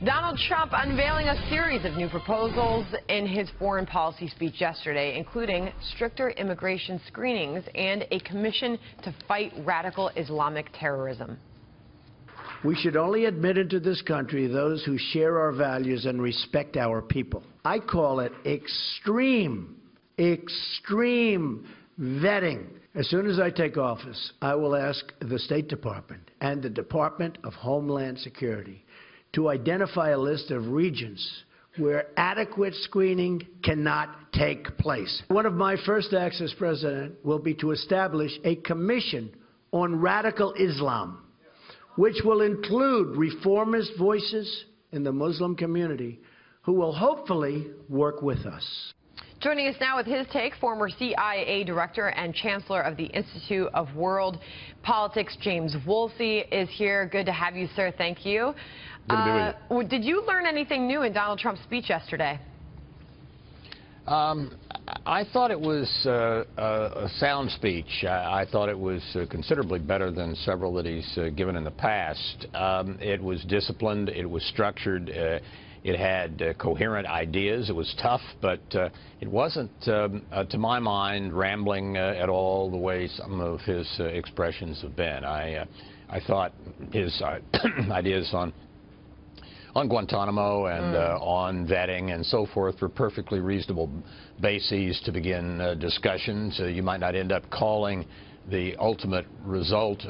Donald Trump unveiling a series of new proposals in his foreign policy speech yesterday, including stricter immigration screenings and a commission to fight radical Islamic terrorism. We should only admit into this country those who share our values and respect our people. I call it extreme vetting. As soon as I take office, I will ask the State Department and the Department of Homeland Security to identify a list of regions where adequate screening cannot take place. One of my first acts as president will be to establish a commission on radical Islam, which will include reformist voices in the Muslim community who will hopefully work with us. Joining us now with his take, former CIA Director and Chancellor of the Institute of World Politics, James Woolsey, is here. Good to have you, sir. Thank you. Good to be with you. Did you learn anything new in Donald Trump's speech yesterday? I thought it was a sound speech. I thought it was considerably better than several that he's given in the past. It was disciplined. It was structured. It had coherent ideas. It was tough, but it wasn't, to my mind, rambling at all the way some of his expressions have been. I thought his ideas on Guantanamo and on vetting and so forth were perfectly reasonable bases to begin discussions. You might not end up calling the ultimate result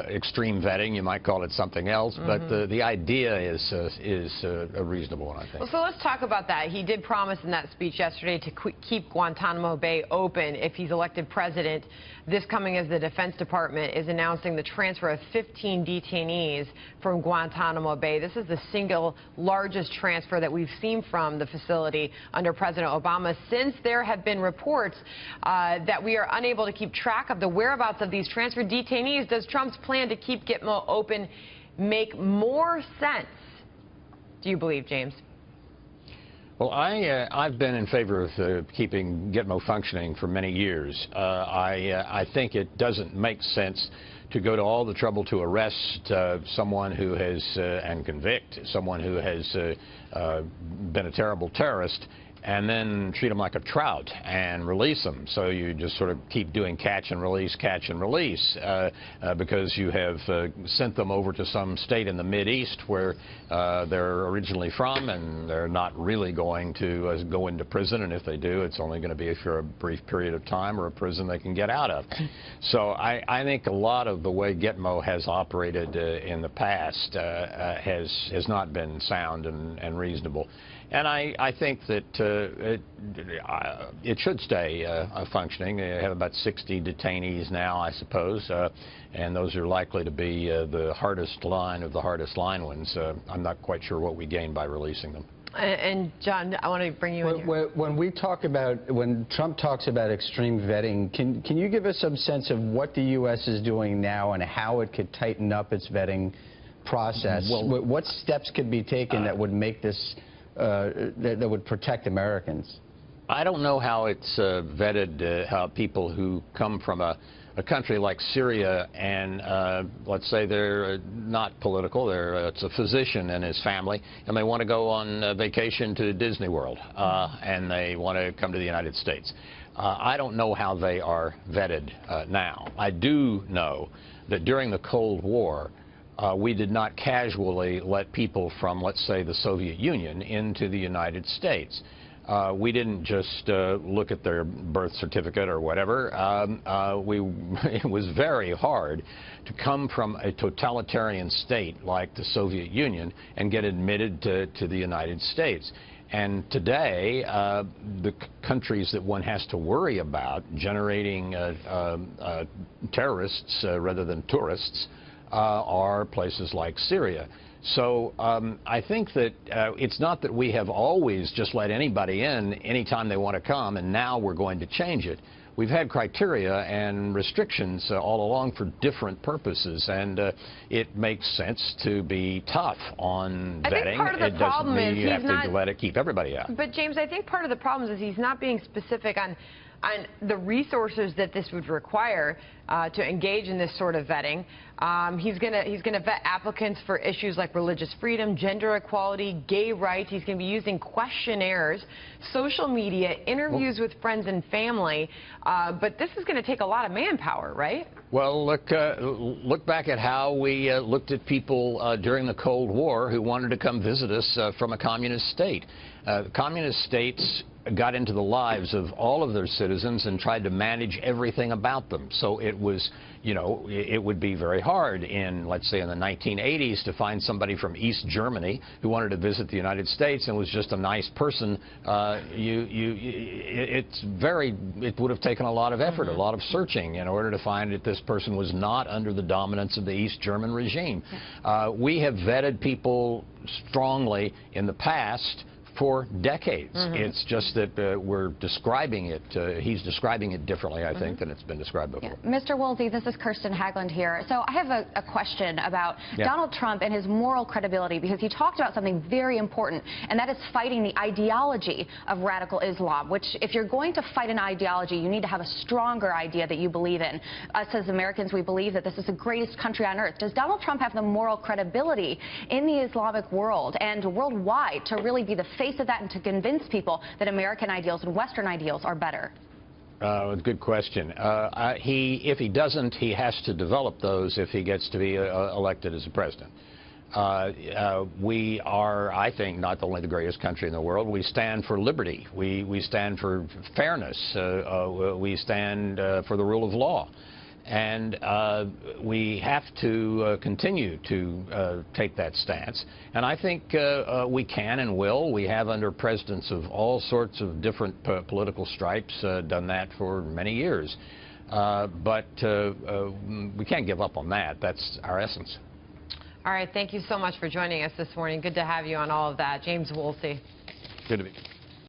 extreme vetting. You might call it something else, but the idea is a reasonable one, I think. Well, so let's talk about that. He did promise in that speech yesterday to keep Guantanamo Bay open if he's elected president. This coming as the Defense Department is announcing the transfer of 15 detainees from Guantanamo Bay. This is the single largest transfer that we've seen from the facility under President Obama since there have been reports that we are unable to keep track of the whereabouts of these transferred detainees. Does Trump's plan to keep Gitmo open make more sense, do you believe, James? Well, I've been in favor of keeping Gitmo functioning for many years. I think it doesn't make sense to go to all the trouble to arrest someone who has, and convict someone who has been a terrible terrorist, and then treat them like a trout and release them. So you just sort of keep doing catch and release, because you have sent them over to some state in the Mideast where they're originally from, and they're not really going to go into prison, and if they do, it's only going to be for a brief period of time or a prison they can get out of. So I think a lot of the way Gitmo has operated in the past has not been sound and reasonable. And I think that it should stay functioning. They have about 60 detainees now, I suppose, and those are likely to be the hardest line of the hardest line ones. I'm not quite sure what we gain by releasing them. And John, I want to bring you in here. When Trump talks about extreme vetting, can you give us some sense of what the U.S. is doing now and how it could tighten up its vetting process? Well, what steps could be taken that would make this that would protect Americans? I don't know how it's vetted, how people who come from a country like Syria and let's say they're not political, it's a physician and his family, and they want to go on vacation to Disney World, and they want to come to the United States. I don't know how they are vetted now. I do know that during the Cold War, we did not casually let people from, let's say, the Soviet Union into the United States. We didn't just look at their birth certificate or whatever. It was very hard to come from a totalitarian state like the Soviet Union and get admitted to the United States. And today, the countries that one has to worry about generating terrorists rather than tourists are places like Syria. So I think that it's not that we have always just let anybody in anytime they want to come, and now we're going to change it. We've had criteria and restrictions all along for different purposes, and it makes sense to be tough on vetting. I think part of the problem is you have to let it keep everybody out. But James, I think part of the problem is he's not being specific on and the resources that this would require to engage in this sort of vetting. He's gonna vet applicants for issues like religious freedom, gender equality, gay rights. He's going to be using questionnaires, social media, interviews with friends and family. But this is going to take a lot of manpower, right? Well, look back at how we looked at people during the Cold War who wanted to come visit us from a communist state. Communist states got into the lives of all of their citizens and tried to manage everything about them. So it was, you know, it would be very hard in, let's say, in the 1980s to find somebody from East Germany who wanted to visit the United States and was just a nice person. It would have taken a lot of effort, a lot of searching in order to find that this person was not under the dominance of the East German regime. We have vetted people strongly in the past for decades. It's just that we're describing it, he's describing it differently, I think, than it's been described before. Yeah. Mr. Woolsey, this is Kirsten Haglund here. So I have a question about Donald Trump and his moral credibility, because he talked about something very important, and that is fighting the ideology of radical Islam, which if you're going to fight an ideology, you need to have a stronger idea that you believe in. Us as Americans, we believe that this is the greatest country on earth. Does Donald Trump have the moral credibility in the Islamic world and worldwide to really be the face of that and to convince people that American ideals and Western ideals are better? Good question. If he doesn't, he has to develop those if he gets to be elected as a president. We are, I think, not only the greatest country in the world. We stand for liberty. We stand for fairness. We stand for the rule of law. And we have to continue to take that stance. And I think we can and will. We have, under presidents of all sorts of different political stripes, done that for many years. But we can't give up on that. That's our essence. All right. Thank you so much for joining us this morning. Good to have you on all of that. James Woolsey. Good to be.